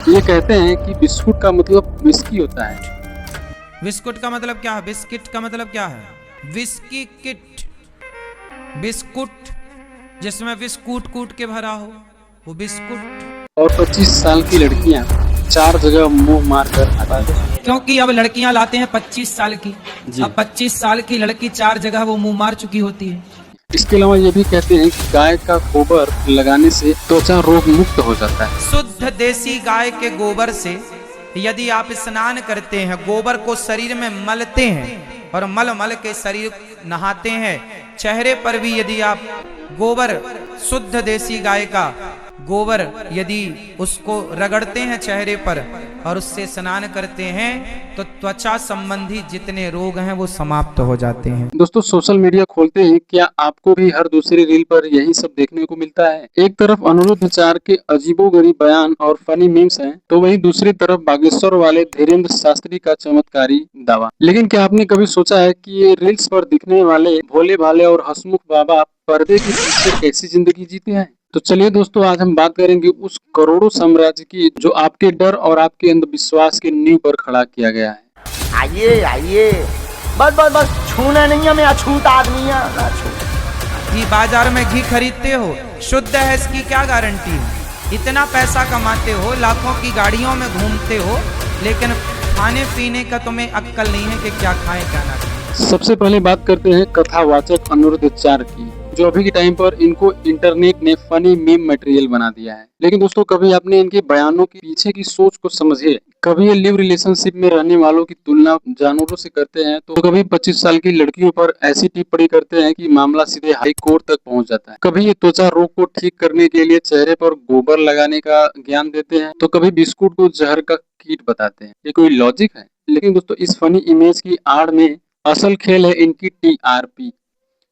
ये कहते हैं कि बिस्कुट का मतलब विस्की होता है। बिस्कुट का मतलब क्या है? बिस्किट का मतलब क्या है? Whisky kit. बिस्कुट जिसमें बिस्कुट कूट के भरा हो वो बिस्कुट। और 25 साल की लड़कियां 4 जगह मुंह मार कर क्योंकि अब लड़कियां लाते हैं 25 साल की। जी। अब 25 साल की लड़की 4 जगह वो मुंह मार चुकी होती है। इसके अलावा ये भी कहते हैं कि गाय का गोबर लगाने से त्वचा रोग मुक्त हो जाता है। शुद्ध देसी गाय के गोबर से यदि आप स्नान करते हैं, गोबर को शरीर में मलते हैं और मल मल के शरीर नहाते हैं, चेहरे पर भी यदि आप गोबर, शुद्ध देसी गाय का गोबर यदि उसको रगड़ते हैं चेहरे पर और उससे स्नान करते हैं तो त्वचा संबंधी जितने रोग हैं वो समाप्त हो जाते हैं। दोस्तों, सोशल मीडिया खोलते हैं, क्या आपको भी हर दूसरी रील पर यही सब देखने को मिलता है? एक तरफ अनिरुद्ध चार के अजीबोगरीब बयान और फनी मीम्स हैं, तो वहीं दूसरी तरफ बागेश्वर वाले धीरेन्द्र शास्त्री का चमत्कारी दावा। लेकिन क्या आपने कभी सोचा है कि ये रील्स पर दिखने वाले भोले भाले और हंसमुख बाबा पर्दे के पीछे कैसी जिंदगी जीते हैं? तो चलिए दोस्तों, आज हम बात करेंगे उस करोड़ों साम्राज्य की जो आपके डर और आपके अंधविश्वास की नींव पर खड़ा किया गया है। आइए आइए, बस बस बस, छूना नहीं है, मैं अछूत आदमी है। घी बाजार में घी खरीदते हो, शुद्ध है इसकी क्या गारंटी है? इतना पैसा कमाते हो, लाखों की गाड़ियों में घूमते हो, लेकिन खाने पीने का तुम्हें अक्कल नहीं है कि क्या खाएं क्या ना खाएं। सबसे पहले बात करते हैं कथावाचक अनिरुद्ध चार की, जो अभी के टाइम पर इनको इंटरनेट ने फनी मीम मटेरियल बना दिया है। लेकिन दोस्तों, कभी आपने इनके बयानों के पीछे की सोच को समझिए। कभी ये लिव रिलेशनशिप में रहने वालों की तुलना जानवरों से करते हैं, तो कभी 25 साल की लड़कियों पर ऐसी टिप्पणी करते हैं कि मामला सीधे हाई कोर्ट तक पहुंच जाता है। कभी ये त्वचा रोग को ठीक करने के लिए चेहरे पर गोबर लगाने का ज्ञान देते हैं, तो कभी बिस्कुट को जहर का कीट बताते हैं। ये कोई लॉजिक है? लेकिन दोस्तों, इस फनी इमेज की आड़ में असल खेल है इनकी टीआरपी,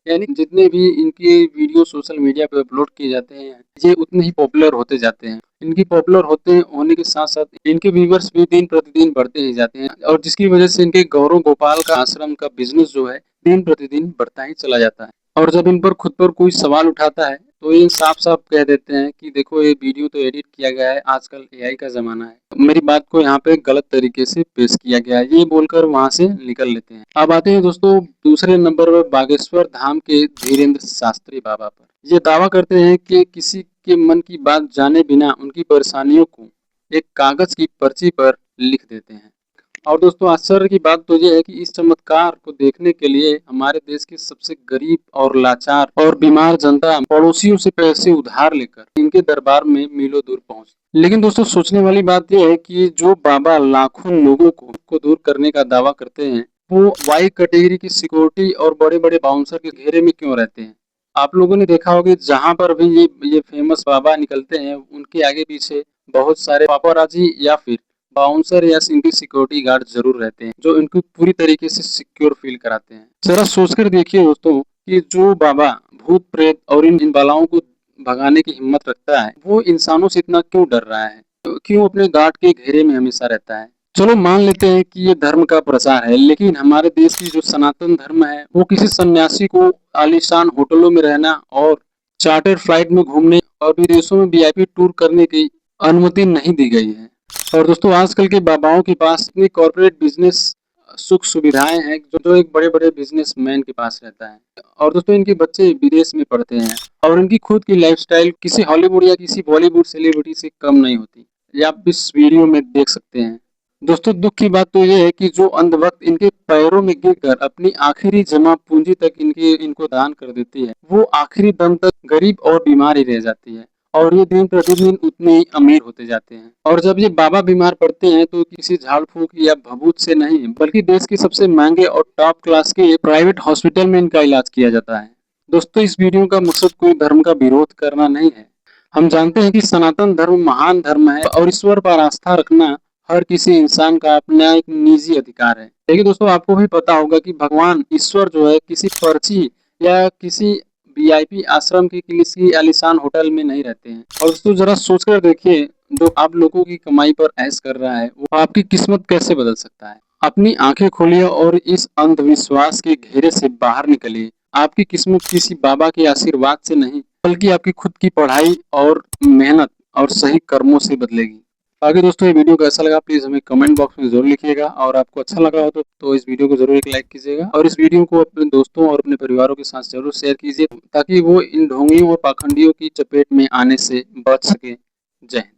यानी जितने भी इनके वीडियो सोशल मीडिया पे अपलोड किए जाते हैं, ये उतने ही पॉपुलर होते जाते हैं। इनकी पॉपुलर होने के साथ साथ इनके व्यूवर्स भी दिन प्रतिदिन बढ़ते ही जाते हैं, और जिसकी वजह से इनके गौरव गोपाल का आश्रम का बिजनेस जो है दिन प्रतिदिन बढ़ता ही चला जाता है। और जब इन पर खुद पर कोई सवाल उठाता है तो ये साफ साफ कह देते हैं कि देखो, ये वीडियो तो एडिट किया गया है, आजकल एआई का जमाना है, मेरी बात को यहाँ पे गलत तरीके से पेश किया गया है, ये बोलकर वहां से निकल लेते हैं। अब आते हैं दोस्तों दूसरे नंबर पर बागेश्वर धाम के धीरेन्द्र शास्त्री बाबा पर। ये दावा करते हैं कि किसी के मन की बात जाने बिना उनकी परेशानियों को एक कागज की पर्ची पर लिख देते हैं। और दोस्तों, आश्चर्य की बात तो ये है कि इस चमत्कार को देखने के लिए हमारे देश की सबसे गरीब और लाचार और बीमार जनता पड़ोसियों से पैसे उधार लेकर इनके दरबार में मीलों दूर पहुंच। लेकिन दोस्तों, सोचने वाली बात यह है कि जो बाबा लाखों लोगों को दूर करने का दावा करते हैं, वो वाई कैटेगरी की सिक्योरिटी और बड़े बड़े बाउंसर के घेरे में क्यों रहते हैं? आप लोगों ने देखा होगा जहाँ पर भी ये फेमस बाबा निकलते हैं, उनके आगे पीछे बहुत सारे पापाराजी या फिर बाउंसर या इनके सिक्योरिटी गार्ड जरूर रहते हैं, जो इनको पूरी तरीके से सिक्योर फील कराते हैं। जरा सोचकर देखिए दोस्तों कि जो बाबा भूत प्रेत और इन बालाओं को भगाने की हिम्मत रखता है, वो इंसानों से इतना क्यों डर रहा है, क्यों अपने गार्ड के घेरे में हमेशा रहता है? चलो मान लेते हैं कि ये धर्म का प्रचार है, लेकिन हमारे देश की जो सनातन धर्म है, वो किसी सन्यासी को आलीशान होटलों में रहना और चार्टर फ्लाइट में घूमने और विदेशों में वीआईपी टूर करने की अनुमति नहीं दी गई है। और दोस्तों, आजकल के बाबाओं के पास इतनी कॉर्पोरेट बिजनेस सुख सुविधाएं हैं जो एक बड़े बड़े बिजनेसमैन के पास रहता है। और दोस्तों, इनके बच्चे विदेश में पढ़ते हैं और इनकी खुद की लाइफस्टाइल किसी हॉलीवुड या किसी बॉलीवुड सेलिब्रिटी से कम नहीं होती। ये आप इस वीडियो में देख सकते हैं। दोस्तों, दुख की बात तो ये है कि जो अंधभक्त इनके पैरों में गिरकर अपनी आखिरी जमा पूंजी तक इनको दान कर देती है, वो आखिरी दम तक गरीब और बीमार ही रह जाती है, और ये दिन प्रतिदिन उतने ही अमीर होते जाते हैं। और जब ये बाबा बीमार पड़ते हैं तो किसी झाड़ फूक या भभूत से नहीं, बल्कि देश के सबसे महंगे और टॉप क्लास के प्राइवेट हॉस्पिटल में इनका इलाज किया जाता है। दोस्तों, इस वीडियो का मकसद कोई धर्म का विरोध करना नहीं है। हम जानते हैं कि सनातन धर्म महान धर्म है और ईश्वर पर आस्था रखना हर किसी इंसान का अपना एक निजी अधिकार है। लेकिन दोस्तों, आपको भी पता होगा कि भगवान ईश्वर जो है किसी पर्ची या किसी वीआईपी आश्रम की किसी आलीशान होटल में नहीं रहते हैं। और दोस्तों, जरा सोचकर देखिए, जो आप लोगों की कमाई पर ऐश कर रहा है, वो आपकी किस्मत कैसे बदल सकता है? अपनी आंखें खोलिए और इस अंधविश्वास के घेरे से बाहर निकलिए। आपकी किस्मत किसी बाबा के आशीर्वाद से नहीं, बल्कि आपकी खुद की पढ़ाई और मेहनत और सही कर्मों से बदलेगी। बाकी दोस्तों ये वीडियो कैसा लगा प्लीज हमें कमेंट बॉक्स में जरूर लिखिएगा, और आपको अच्छा लगा हो तो इस वीडियो को जरूर एक लाइक कीजिएगा, और इस वीडियो को अपने दोस्तों और अपने परिवारों के साथ जरूर शेयर कीजिए ताकि वो इन ढोंगियों और पाखंडियों की चपेट में आने से बच सके। जय हिंद।